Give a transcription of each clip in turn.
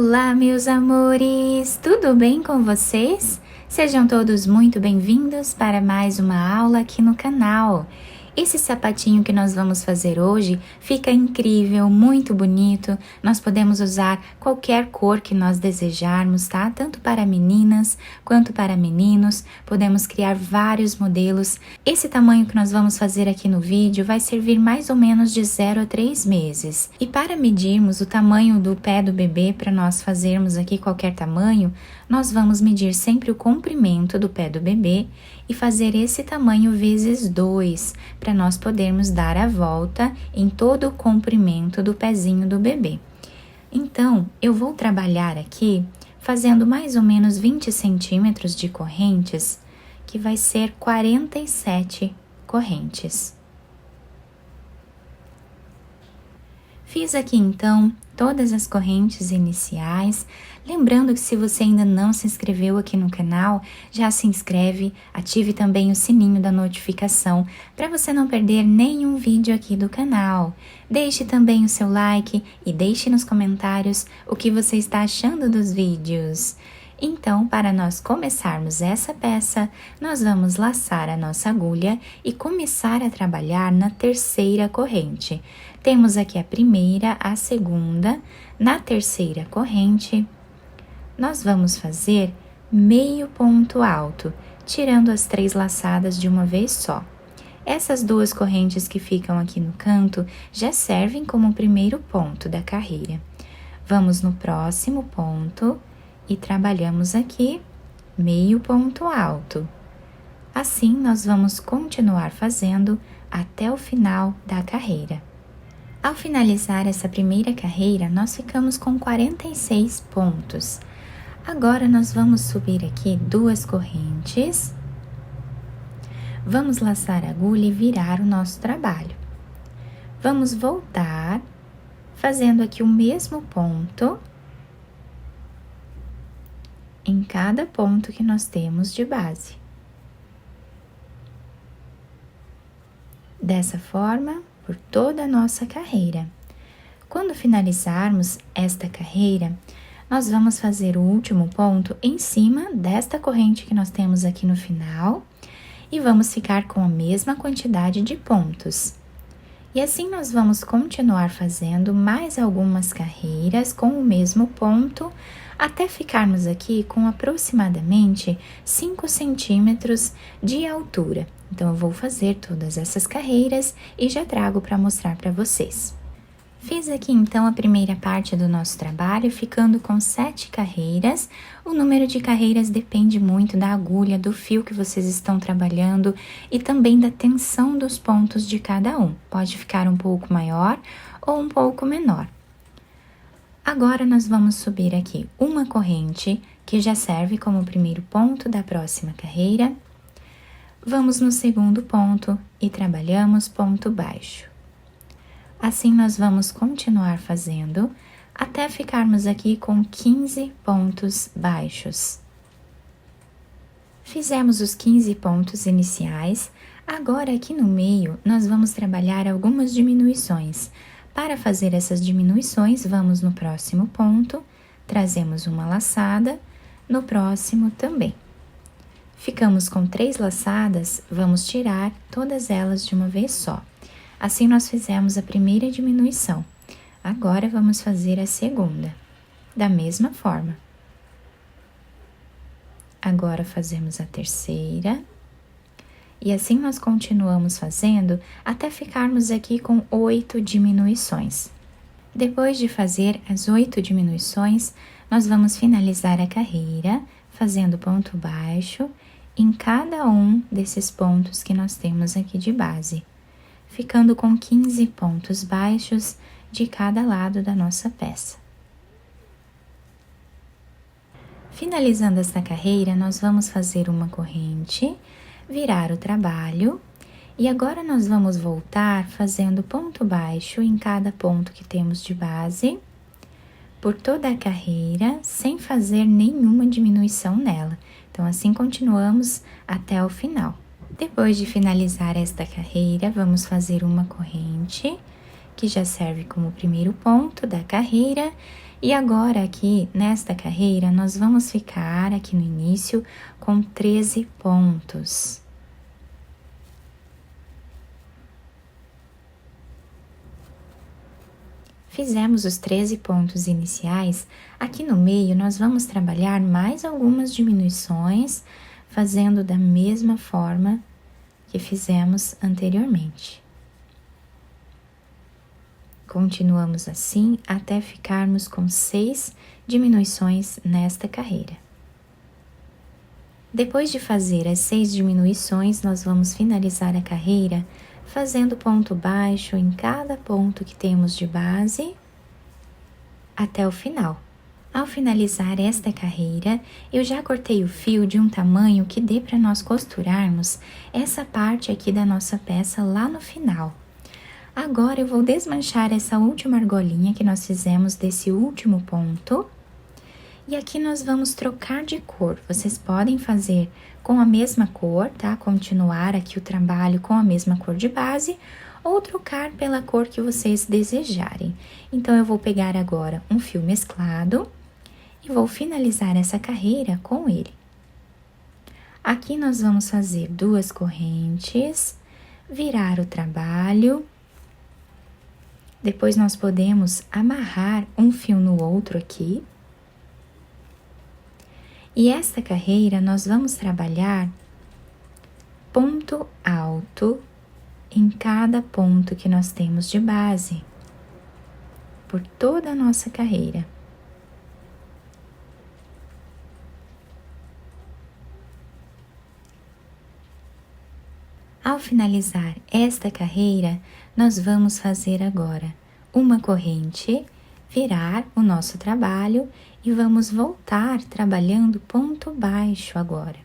Olá, meus amores! Tudo bem com vocês? Sejam todos muito bem-vindos para mais uma aula aqui no canal. Esse sapatinho que nós vamos fazer hoje fica incrível, muito bonito. Nós podemos usar qualquer cor que nós desejarmos, tá? Tanto para meninas quanto para meninos. Podemos criar vários modelos. Esse tamanho que nós vamos fazer aqui no vídeo vai servir mais ou menos de 0 a 3 meses. E para medirmos o tamanho do pé do bebê, para nós fazermos aqui qualquer tamanho, nós vamos medir sempre o comprimento do pé do bebê e fazer esse tamanho vezes 2, para nós podermos dar a volta em todo o comprimento do pezinho do bebê. Então, eu vou trabalhar aqui fazendo mais ou menos 20 centímetros de correntes, que vai ser 47 correntes. Fiz aqui então todas as correntes iniciais. Lembrando que se você ainda não se inscreveu aqui no canal, já se inscreve, ative também o sininho da notificação para você não perder nenhum vídeo aqui do canal. Deixe também o seu like e deixe nos comentários o que você está achando dos vídeos. Então, para nós começarmos essa peça, nós vamos laçar a nossa agulha e começar a trabalhar na terceira corrente. Temos aqui a primeira, a segunda. Na terceira corrente, nós vamos fazer meio ponto alto, tirando as 3 laçadas de uma vez só. Essas 2 correntes que ficam aqui no canto já servem como o primeiro ponto da carreira. Vamos no próximo ponto e trabalhamos aqui meio ponto alto. Assim, nós vamos continuar fazendo até o final da carreira. Ao finalizar essa primeira carreira, nós ficamos com 46 pontos. Agora, nós vamos subir aqui 2 correntes. Vamos laçar a agulha e virar o nosso trabalho. Vamos voltar, fazendo aqui o mesmo ponto em cada ponto que nós temos de base. Dessa forma, por toda a nossa carreira. Quando finalizarmos esta carreira, nós vamos fazer o último ponto em cima desta corrente que nós temos aqui no final e vamos ficar com a mesma quantidade de pontos. E assim nós vamos continuar fazendo mais algumas carreiras com o mesmo ponto até ficarmos aqui com aproximadamente 5 centímetros de altura. Então, eu vou fazer todas essas carreiras e já trago para mostrar para vocês. Fiz aqui, então, a primeira parte do nosso trabalho, ficando com 7 carreiras. O número de carreiras depende muito da agulha, do fio que vocês estão trabalhando e também da tensão dos pontos de cada um. Pode ficar um pouco maior ou um pouco menor. Agora, nós vamos subir aqui uma corrente, que já serve como o primeiro ponto da próxima carreira. Vamos no segundo ponto e trabalhamos ponto baixo. Assim, nós vamos continuar fazendo até ficarmos aqui com 15 pontos baixos. Fizemos os 15 pontos iniciais. Agora, aqui no meio, nós vamos trabalhar algumas diminuições. Para fazer essas diminuições, vamos no próximo ponto, trazemos uma laçada, no próximo também. Ficamos com 3 laçadas, vamos tirar todas elas de uma vez só. Assim, nós fizemos a primeira diminuição. Agora, vamos fazer a segunda, da mesma forma. Agora, fazemos a terceira. E assim, nós continuamos fazendo até ficarmos aqui com 8 diminuições. Depois de fazer as 8 diminuições, nós vamos finalizar a carreira, fazendo ponto baixo em cada um desses pontos que nós temos aqui de base, ficando com 15 pontos baixos de cada lado da nossa peça. Finalizando esta carreira, nós vamos fazer uma corrente, virar o trabalho, e agora nós vamos voltar fazendo ponto baixo em cada ponto que temos de base, por toda a carreira, sem fazer nenhuma diminuição nela. Então, assim continuamos até o final. Depois de finalizar esta carreira, vamos fazer uma corrente, que já serve como o primeiro ponto da carreira, E agora aqui, nesta carreira, nós vamos ficar aqui no início com 13 pontos. Fizemos os 13 pontos iniciais, aqui no meio nós vamos trabalhar mais algumas diminuições, fazendo da mesma forma que fizemos anteriormente. Continuamos assim até ficarmos com 6 diminuições nesta carreira. Depois de fazer as 6 diminuições, nós vamos finalizar a carreira fazendo ponto baixo em cada ponto que temos de base até o final. Ao finalizar esta carreira, eu já cortei o fio de um tamanho que dê para nós costurarmos essa parte aqui da nossa peça lá no final. Agora eu vou desmanchar essa última argolinha que nós fizemos desse último ponto. E aqui nós vamos trocar de cor. Vocês podem fazer com a mesma cor, tá? Continuar aqui o trabalho com a mesma cor de base ou trocar pela cor que vocês desejarem. Então, eu vou pegar agora um fio mesclado e vou finalizar essa carreira com ele. Aqui nós vamos fazer 2 correntes, virar o trabalho. Depois, nós podemos amarrar um fio no outro aqui. E esta carreira, nós vamos trabalhar ponto alto em cada ponto que nós temos de base, por toda a nossa carreira. Ao finalizar esta carreira, nós vamos fazer agora uma corrente, virar o nosso trabalho e vamos voltar trabalhando ponto baixo agora,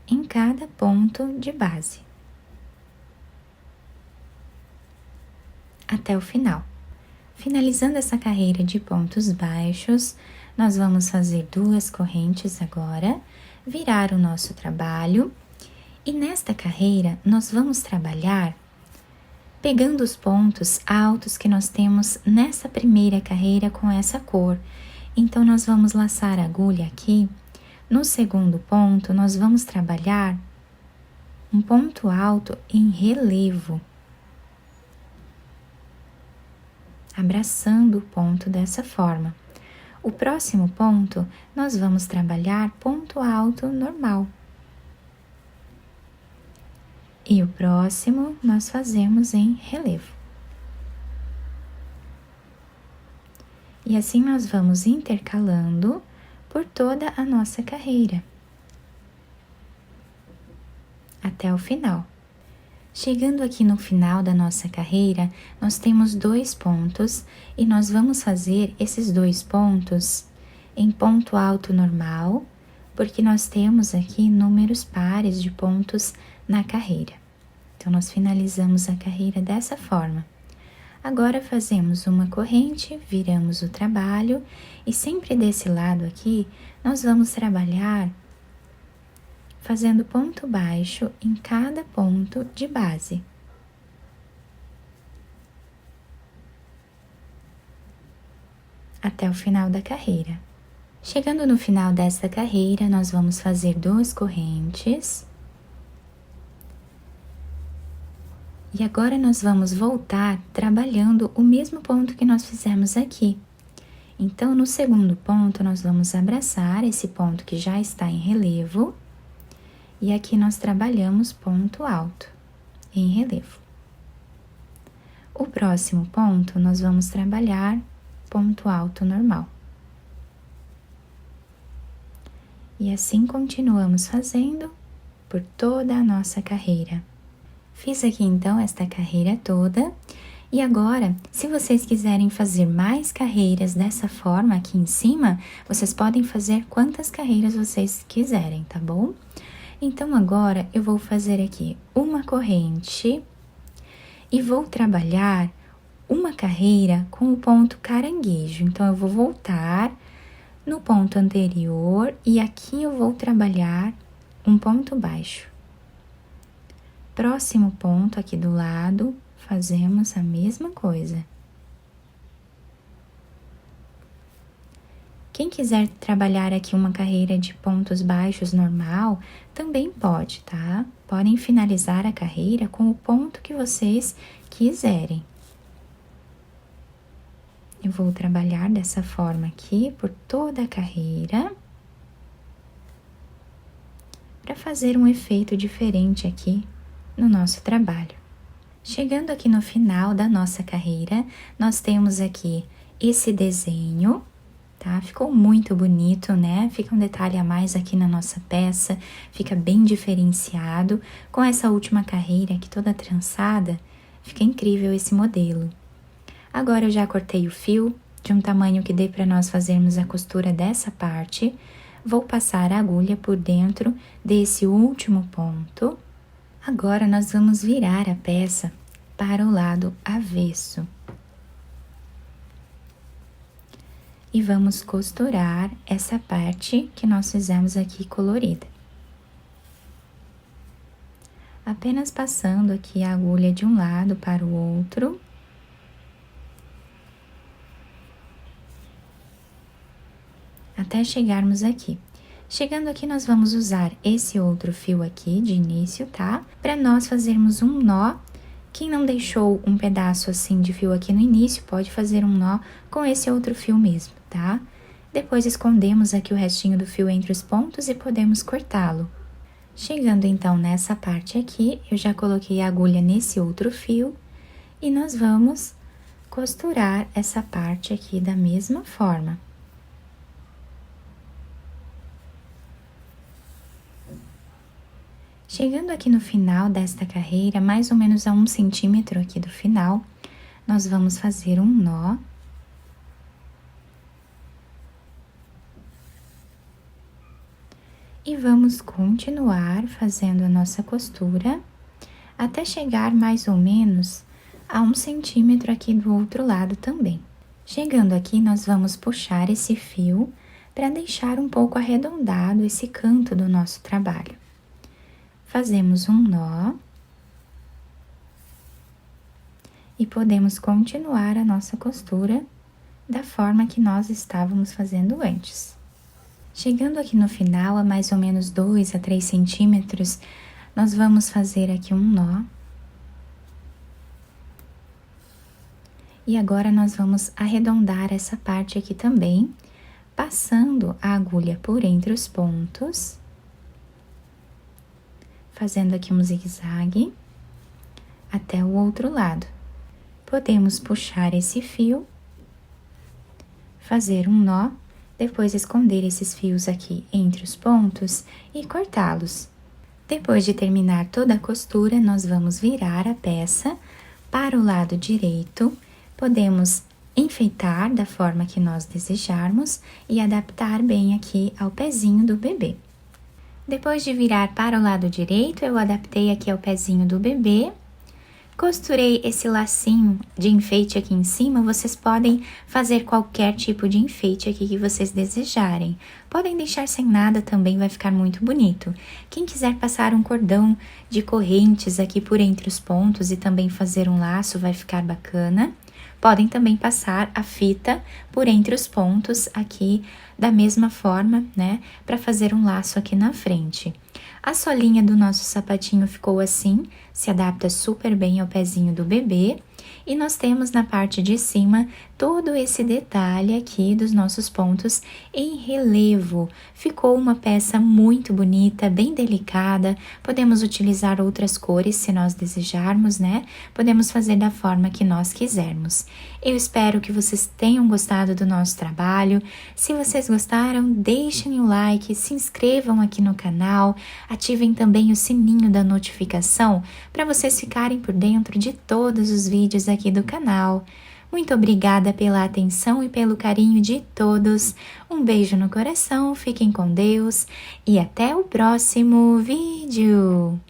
em cada ponto de base, até o final. Finalizando essa carreira de pontos baixos, nós vamos fazer 2 correntes agora, virar o nosso trabalho, e nesta carreira nós vamos trabalhar pegando os pontos altos que nós temos nessa primeira carreira com essa cor. Então, nós vamos laçar a agulha aqui. No segundo ponto, nós vamos trabalhar um ponto alto em relevo, abraçando o ponto dessa forma. O próximo ponto, nós vamos trabalhar ponto alto normal. E o próximo, nós fazemos em relevo. E assim nós vamos intercalando por toda a nossa carreira, até o final. Chegando aqui no final da nossa carreira, nós temos 2 pontos e nós vamos fazer esses 2 pontos em ponto alto normal, porque nós temos aqui números pares de pontos na carreira. Então, nós finalizamos a carreira dessa forma. Agora, fazemos uma corrente, viramos o trabalho e sempre desse lado aqui, nós vamos trabalhar fazendo ponto baixo em cada ponto de base. Até o final da carreira. Chegando no final desta carreira, nós vamos fazer 2 correntes. E agora nós vamos voltar trabalhando o mesmo ponto que nós fizemos aqui. Então, no segundo ponto, nós vamos abraçar esse ponto que já está em relevo. E aqui nós trabalhamos ponto alto em relevo. O próximo ponto, nós vamos trabalhar ponto alto normal. E assim continuamos fazendo por toda a nossa carreira. Fiz aqui então esta carreira toda. E agora, se vocês quiserem fazer mais carreiras dessa forma aqui em cima, vocês podem fazer quantas carreiras vocês quiserem, tá bom? Então, agora eu vou fazer aqui uma corrente e vou trabalhar uma carreira com o ponto caranguejo. Então, eu vou voltar no ponto anterior e aqui eu vou trabalhar um ponto baixo. Próximo ponto aqui do lado, fazemos a mesma coisa. Quem quiser trabalhar aqui uma carreira de pontos baixos normal, também pode, tá? Podem finalizar a carreira com o ponto que vocês quiserem. Eu vou trabalhar dessa forma aqui por toda a carreira, para fazer um efeito diferente aqui no nosso trabalho. Chegando aqui no final da nossa carreira, nós temos aqui esse desenho, tá? Ficou muito bonito, né? Fica um detalhe a mais aqui na nossa peça, fica bem diferenciado. Com essa última carreira aqui toda trançada, fica incrível esse modelo. Agora eu já cortei o fio de um tamanho que dê para nós fazermos a costura dessa parte. Vou passar a agulha por dentro desse último ponto. Agora nós vamos virar a peça para o lado avesso. E vamos costurar essa parte que nós fizemos aqui colorida. Apenas passando aqui a agulha de um lado para o outro. Até chegarmos aqui. Chegando aqui, nós vamos usar esse outro fio aqui de início, tá? Para nós fazermos um nó. Quem não deixou um pedaço assim de fio aqui no início, pode fazer um nó com esse outro fio mesmo, tá? Depois escondemos aqui o restinho do fio entre os pontos e podemos cortá-lo. Chegando então nessa parte aqui, eu já coloquei a agulha nesse outro fio e nós vamos costurar essa parte aqui da mesma forma. Chegando aqui no final desta carreira, mais ou menos a 1 centímetro aqui do final, nós vamos fazer um nó. E vamos continuar fazendo a nossa costura, até chegar mais ou menos a 1 centímetro aqui do outro lado também. Chegando aqui, nós vamos puxar esse fio para deixar um pouco arredondado esse canto do nosso trabalho. Fazemos um nó e podemos continuar a nossa costura da forma que nós estávamos fazendo antes. Chegando aqui no final, a mais ou menos 2 a 3 centímetros, nós vamos fazer aqui um nó. E agora nós vamos arredondar essa parte aqui também, passando a agulha por entre os pontos. Fazendo aqui um zigue-zague até o outro lado. Podemos puxar esse fio, fazer um nó, depois esconder esses fios aqui entre os pontos e cortá-los. Depois de terminar toda a costura, nós vamos virar a peça para o lado direito. Podemos enfeitar da forma que nós desejarmos e adaptar bem aqui ao pezinho do bebê. Depois de virar para o lado direito, eu adaptei aqui ao pezinho do bebê. Costurei esse lacinho de enfeite aqui em cima, vocês podem fazer qualquer tipo de enfeite aqui que vocês desejarem. Podem deixar sem nada também, vai ficar muito bonito. Quem quiser passar um cordão de correntes aqui por entre os pontos e também fazer um laço, vai ficar bacana. Podem também passar a fita por entre os pontos aqui da mesma forma, né? Para fazer um laço aqui na frente. A solinha do nosso sapatinho ficou assim, se adapta super bem ao pezinho do bebê. E nós temos na parte de cima todo esse detalhe aqui dos nossos pontos em relevo. Ficou uma peça muito bonita, bem delicada. Podemos utilizar outras cores se nós desejarmos, né? Podemos fazer da forma que nós quisermos. Eu espero que vocês tenham gostado do nosso trabalho. Se vocês gostaram, deixem o like, se inscrevam aqui no canal, ativem também o sininho da notificação para vocês ficarem por dentro de todos os vídeos aqui do canal. Muito obrigada pela atenção e pelo carinho de todos. Um beijo no coração, fiquem com Deus e até o próximo vídeo!